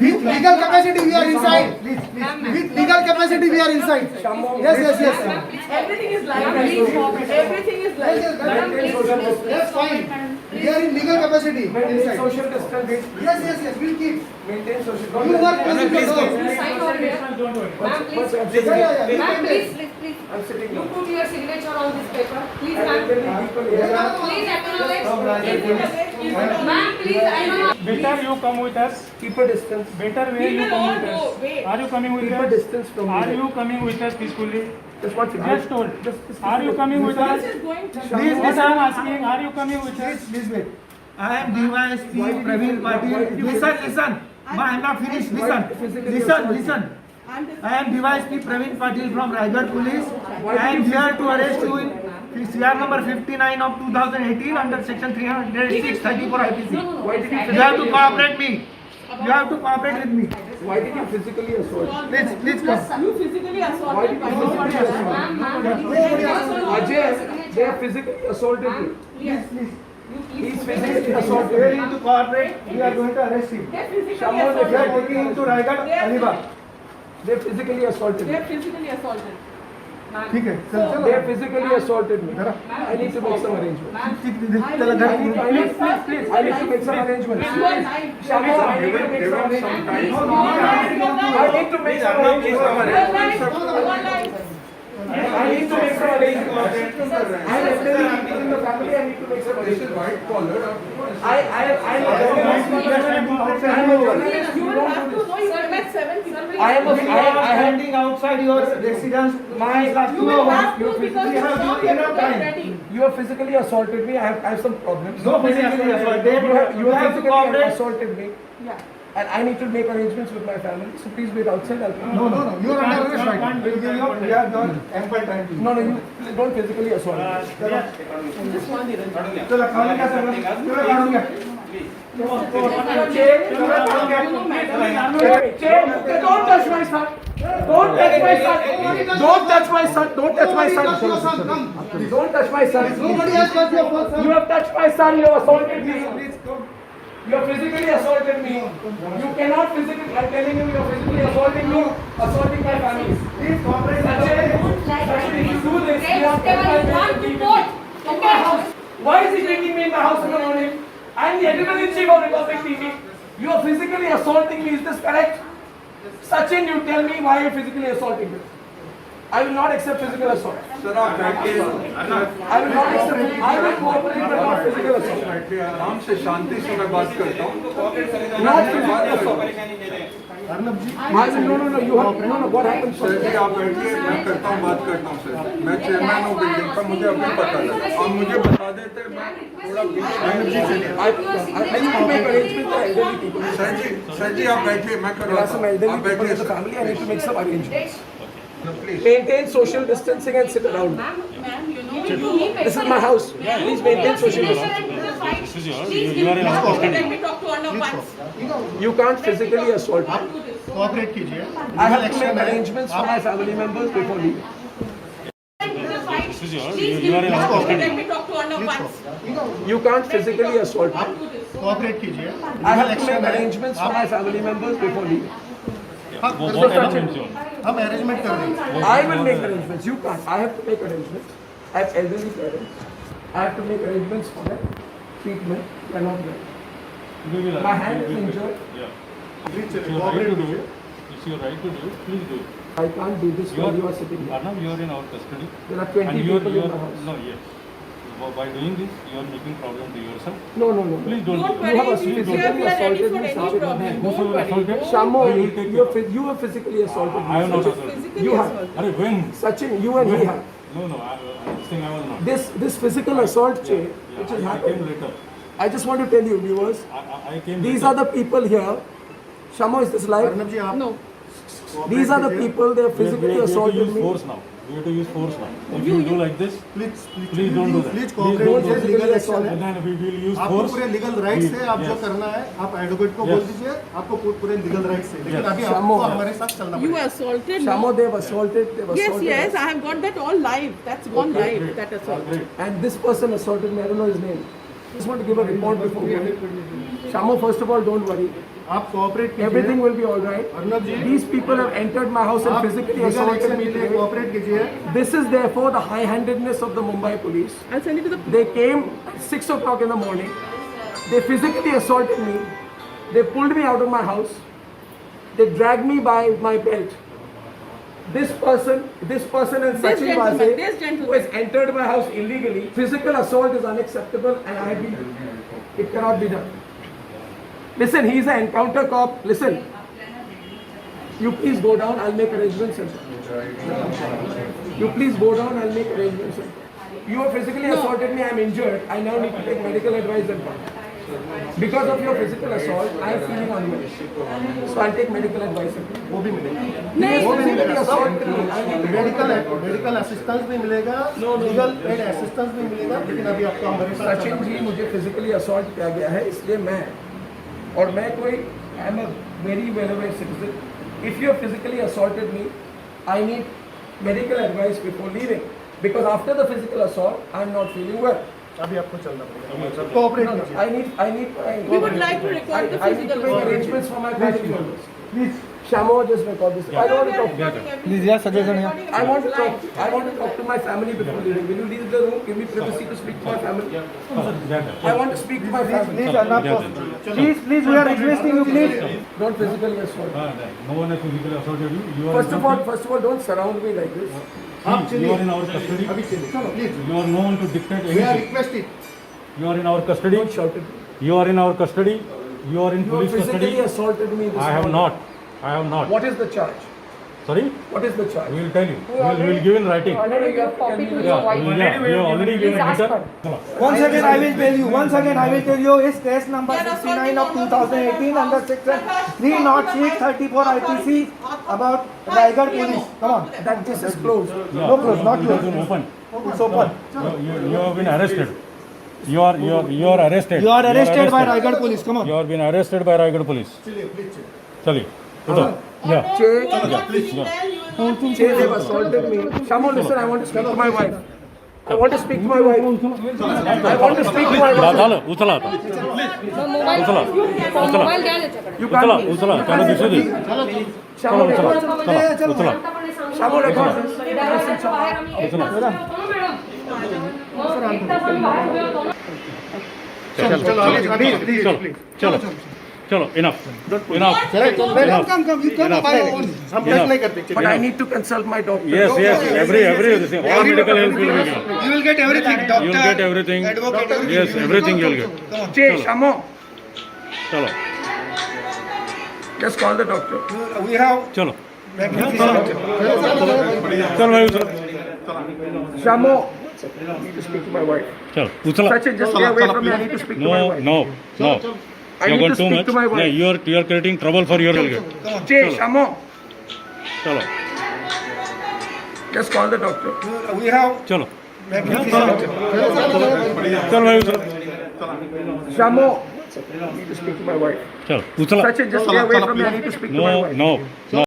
With legal capacity we are inside. With legal capacity we are inside. Yes. Everything is live. Everything is live. That's fine. We are in legal capacity inside. Social distance. Yes. We'll keep. Maintain social You are closing the door. Sign over here. Ma'am, please. Yeah. Ma'am, please. I'm sitting You down. put your signature on this paper. Please, ma'am. Please acknowledge. Ma'am, please acknowledge. Better you come with us. Keep a distance. Better way you come with us. Are you coming with Keep a us? distance from me. Are you coming with us peacefully? Just one second. Just told. Are you coming with us? Please, What I am asking, are you coming with us? Please wait. I am DYSP Praveen Patil. Listen. I am not finished. Listen. I am DYSP Praveen Patil from Raigad Police. I am here to arrest you in CR number 59 of 2018 under section 306/34 IPC. You have to cooperate me. You have to cooperate with me. Why did you physically assault? Please come. You physically Why assaulted did by you nobody. physically assault? Ma'am, Ajay, they have physically assaulted you. Yes. He's physically assaulted Fail you. to cooperate. We are going to arrest him. They physically Someone We are assaulted. taking him to Raigad, Alibag. They physically assaulted They me. physically assaulted. ठीक है चल They have physically assaulted me. जरा I need to make some arrangements. Ma'am, चला घर I need to make some arrangements. you are live. Shamo, I need to make some arrangements. I need to make some arrangements. You are live. You are live. I need to make some arrangements. I am telling people in the family I need to make some arrangements. You will have to know you have met 7 people. I am standing outside your residence. My last You will have to because We you have have enough to get time. ready. You have physically assaulted me. I have some problems. No physically assaulted. You have to physically cooperate. assaulted me. Yeah. And I need to make arrangements with my family. So please wait outside. I'll come. No. You are under arrest right now. We have ample time. No, you don't physically assault me. चला खाने का चला खाऊंगा Don't touch my son. Don't touch my son. Don't touch my son. Don't touch my son. Don't touch my son. Nobody has touched your first son. You have touched my son. You have assaulted me. You have physically assaulted me. You cannot physically. I'm telling you, you are physically assaulting me, assaulting my family. Please cooperate. Sachin, if you do this, you have Whatever you want to put in my house. Why is he taking me in my house in the morning? I'm the editor-in-chief of Republic TV. You are physically assaulting me. Is this correct? Sachin, you tell me why you're physically assaulting me. I will not accept physical assault. Sir आप बैठिए I will not accept. I will cooperate but not physical assault. बैठिए आराम से शांति से मैं बात करता हूँ Not physical assault. Arnab ji No. You have no. What happened? Sir ji आप बैठिए मैं करता हूँ बात करता हूँ सर मैं चेयरमैन हूँ बिल्डिंग का मुझे अभी पता है और मुझे बता देते मैं थोड़ा I need to make arrangements for elderly people. Sir ji आप बैठिए मैं There are करवाता some हूँ elderly आप people बैठिए in the family. I need to make some arrangements. Please Maintain social distancing and sit around. Ma'am, you know, This is my house. Please maintain social distancing. You are in our custody. Let me talk to Arnab once. You can't physically assault me. Cooperate कीजिए I have to make arrangements for my family members before leaving. You are in our custody. Let me talk to Arnab once. You can't physically assault me. Cooperate कीजिए I have to make arrangements for my family members before leaving. What arrangements you want? हम arrangement कर रहे हैं I will make arrangements. You can't. I have to make arrangements. I have elderly parents. I have to make arrangements for them. Treatment. They are not well. We will My hand is injured. Yeah. It's your right to do it. It's your right to do it. Please do it. I can't do this while you are sitting here. Arnab, you are in our custody. There are 20 people in the house. No, yes. By doing this, you are making problem to yourself. No. Please don't. Don't You have worry, physically we are ready assaulted for me. any Sachin. problem. Who Don't worry. assaulted? Shamo, We will take you have physically assaulted me. I have not Sachin. assaulted. Physically You have. assaulted. Arre, when? Sachin, you and he have. No, this thing I was not. This physical assault chain, which has I came happened. later. I just want to tell you, viewers, I came these later. are the people here. Shamo, is this live? Arnab जी आप No. These are the people, they have physically we have to assaulted use me. force now. We have to use force now. If you do like this, please don't do that. Please Please cooperate don't do कीजिए that. Legal action है then we will use आपको force. पूरे legal rights है आप जो Yes. करना है आप एडवोकेट को Yes. बोल दीजिए आपको पूरे लीगल राइट्स है लेकिन Yes. अभी Shamo. आपको हमारे साथ चलना You पड़ेगा assaulted Shamo, me. they have assaulted Yes, us. I have got that all live. That's gone live, that assault. Great. And this person assaulted me, I don't know his name. Just want to give a report before going. Shamo, first of all, don't worry. आप cooperate कीजिए। Everything will be all right. Arnab ji, These people have entered my house and आप physically legal assaulted action me के लिए today. Cooperate कीजिए। This is therefore the high-handedness of the Mumbai police. I'll send it to the. They came at 6 o'clock in the morning. They physically assaulted me. They pulled me out of my house. They dragged me by my belt. This person and Sachin gentleman, Vase, this gentleman. who has entered my house illegally, physical assault is unacceptable and it cannot be done. Listen, he is an encounter cop. Listen, you please go down, I'll make arrangements. You please go down, I'll make arrangements. You have physically assaulted me, I'm injured. I now need to take medical advice and come. Because of your physical assault, I am feeling unwell. So I'll take medical advice and come. वो भी मिलेगा। He has physically assaulted me. I need to medical assistance भी मिलेगा, legal aid assistance भी मिलेगा, लेकिन अभी आपको हमारे साथ सचिन जी मुझे फिजिकली असॉल्ट किया गया है, इसलिए मैं कोई I am a very well aware citizen. If you have physically assaulted me, I need medical advice before leaving, because after the physical assault I am not feeling well. अभी आपको चलना पड़ेगा। कोऑपरेट कीजिए। I need. We would like to record the I need to physical make assault. arrangements for my family members. Please, Shamo, just record this. I don't want to talk. please, yeah, suggestion here. I want to talk to my family before leaving. Will you leave the room? Give me privacy to speak to my family. I want to speak to my family. Please, Arnab, please, we are requesting you, please. Don't physically assault. No one has physically assaulted you. You are First of all, don't surround me like this. आप you चलिए। are in our custody. अभी चलिए। चलो please. You are no one to dictate we are anything. Requested. You are in our custody. Don't shout at me. You are in our custody. You are in You have police physically custody. assaulted me this I have morning. not. I have not. What is the charge? Sorry. What is the charge? We will tell you. We will give in writing. No, you have to tell me the Yeah, charge. we have already given letter. Once again, I will tell you. Once again, I will tell you. Is case number 69 of 2018 under section 306/34 IPC about Raigad police. Come on. That this is closed. Yeah, No close, not it has close. been open. It's open. You have been arrested. You are arrested. You are arrested by Raigad police. Come on. You are been arrested by Raigad police. चलिए उठो. Yeah. Che, they've assaulted me. Shamo, listen, I want to speak to my wife. I want to speak to my wife. I want to speak to my wife. झालं उचला आता. उचला उचला mobile द्या त्याच्याकडे. You उचला can't. उचला त्याला दिसू दे. Shamo, चला record. चला उचला. Shamo, record this. चलो अभी प्लीज चलो चलो enough come you come by own. हम प्रेस नहीं करते। But I need to consult my doctor. yes every all medical help will be given. You will get everything. You will get everything. Advocate, Yes, everything you will get. Che, Shamo, चलो just call the doctor. We have चलो चल भाई उचला. Shamo, I need to speak to my wife. चलो उचला. Sachin, just stay away from me. I need to speak to my wife. No. I You need got to too speak much. to my wife. No, you are creating trouble for your get. Che, Shamo, चलो just call the doctor. we have चलो चल भाई उचला. Shamo, I need to speak to my wife. चलो उचला. Sachin, just stay away from me. I need to speak to my wife. No.